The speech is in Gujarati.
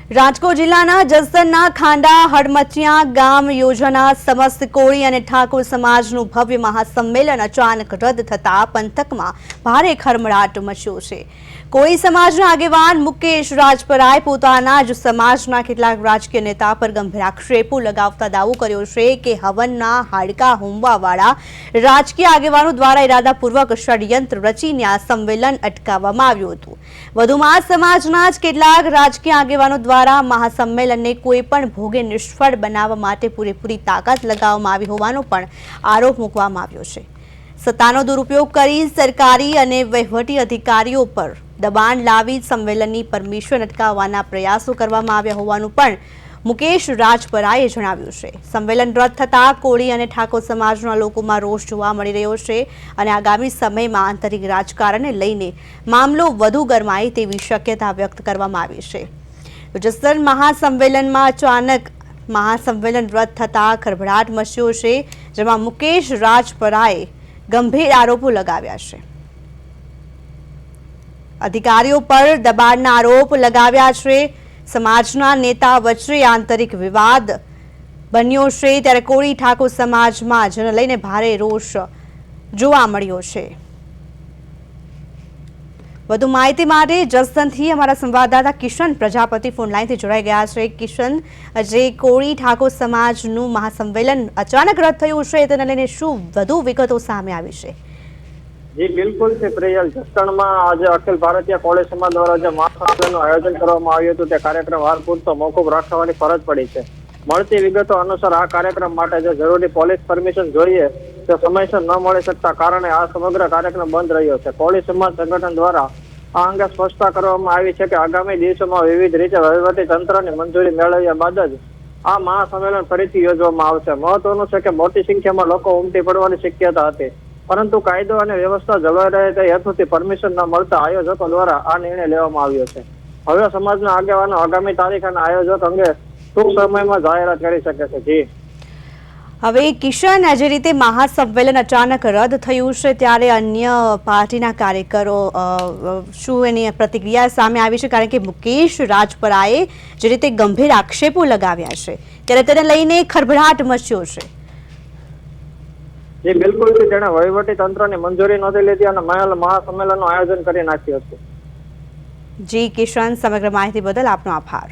રાજકોટ જિલ્લાના જસદણના ખાંડા હડમચિયા ગામ યોજાનાર સમસ્ત કોળી અને ઠાકોર સમાજનું ભવ્ય મહાસંમેલન અચાનક રદ થતા પંથકમાં ભારે ખળભળાટ મચ્યો છે। કોળી સમાજના આગેવાન મુકેશ રાજપરાએ પોતાના જ સમાજના કેટલાક રાજકીય નેતા પર ગંભીર આક્ષેપો લગાવતા દાવો કર્યો છે કે હવનના હાડકા હોમવાવાળા રાજકીય આગેવાનો દ્વારા ઇરાદાપૂર્વક ષડયંત્ર રચીને આ સંમેલન અટકાવવામાં આવ્યું હતું। વધુમાં સમાજના જ કેટલાક રાજકીય આગેવાનો દ્વારા મહાસંમેલનને કોઈ પણ ભોગે નિષ્ફળ બનાવવા માટે પૂરેપૂરી તાકાત લગાવવામાં આવી હોવાનો પણ આરોપ મૂકવામાં આવ્યો છે। સત્તાનો દુરુપયોગ કરી સરકારી અને વહીવટી અધિકારીઓ પર દબાણ લાવી સંમેલનની પરમિશન અટકાવવાના પ્રયાસો કરવામાં આવ્યા હોવાનું પણ મુકેશ રાજપરાએ જણાવ્યું છે। સંમેલન રદ થતા કોળી અને ઠાકોર સમાજના લોકોમાં રોષ જોવા મળી રહ્યો છે અને આગામી સમયમાં આંતરિક રાજકારણને લઈને મામલો વધુ ગરમાય તેવી શક્યતા વ્યક્ત કરવામાં આવી છે। જસદણ મહાસંમેલનમાં અચાનક મહાસંમેલન રદ થતા ખળભળાટ મચ્યો છે, જેમાં મુકેશ રાજપરાએ ગંભીર આરોપો લગાવ્યા છે। અધિકારીઓ પર દબાણના આરોપ લગાવ્યા છે। સમાજના નેતા વચ્ચે આંતરિક વિવાદ બન્યો છે, ત્યારે કોળી ઠાકોર સમાજમાં જેને લઈને ભારે રોષ જોવા મળ્યો છે। વધુ માહિતી માટે જસદણથી અમારા સંવાદદાતા કિશન પ્રજાપતિ ફોનલાઈનથી જોડાઈ ગયા છે। કિશન, જે કોળી ઠાકોર સમાજનું મહાસંમેલન અચાનક રદ થયું છે તેને લઈને શું વધુ વિગતો સામે આવી છે? જી બિલકુલ છે પ્રિયલ, જસદણમાં આજે અખિલ ભારતીય કોળી સમાજ દ્વારા જે મહાસંમેલનનું આયોજન કરવામાં આવ્યું હતું તે કાર્યક્રમ હાલ પૂરતો મોકૂફ રાખવાની ફરજ પડી છે। મળતી વિગતો અનુસાર આ કાર્યક્રમ માટે જે જરૂરી પોલીસ પરમિશન જોઈએ તે સમયસર ન મળી શકતા કારણે આ સમગ્ર કાર્યક્રમ બંધ રહ્યો છે। કોળી સમાજ સંગઠન દ્વારા આ અંગે સ્પષ્ટતા કરવામાં આવી છે કે આગામી દિવસોમાં વિવિધ રીતે વહીવટી તંત્રની મંજૂરી મેળવ્યા બાદ જ આ મહાસંમેલન ફરીથી યોજવામાં આવશે। મહત્વનું છે કે મોટી સંખ્યામાં લોકો ઉમટી પડવાની શક્યતા હતી, પરંતુ કાયદો અને વ્યવસ્થા જળવાઈ રહે તે હેતુથી પરમિશન ન મળતા આયોજકો દ્વારા આ નિર્ણય લેવામાં આવ્યો છે। હવે સમાજના આગેવાનો આગામી તારીખ અને આયોજક અંગે ટૂંક સમયમાં જાહેરાત કરી શકે છે। જી હવે કિશન, જે રીતે મહાસંમેલન અચાનક રદ થયું છે ત્યારે અન્ય પાર્ટીના કાર્યકરો શું એની પ્રતિક્રિયા સામે આવી છે? કારણ કે મુકેશ રાજપરાએ જે રીતે ગંભીર આક્ષેપો લગાવ્યા છે ત્યારે તેને લઈને ખળભળાટ મચ્યો છે। જી બિલકુલ, તેણે વહીવટી તંત્રની મંજૂરી નહોતી લીધી અને મહાસંમેલનનું આયોજન કરી નાખ્યું હતું। જી કિશન, સમગ્ર માહિતી બદલ આપનો આભાર।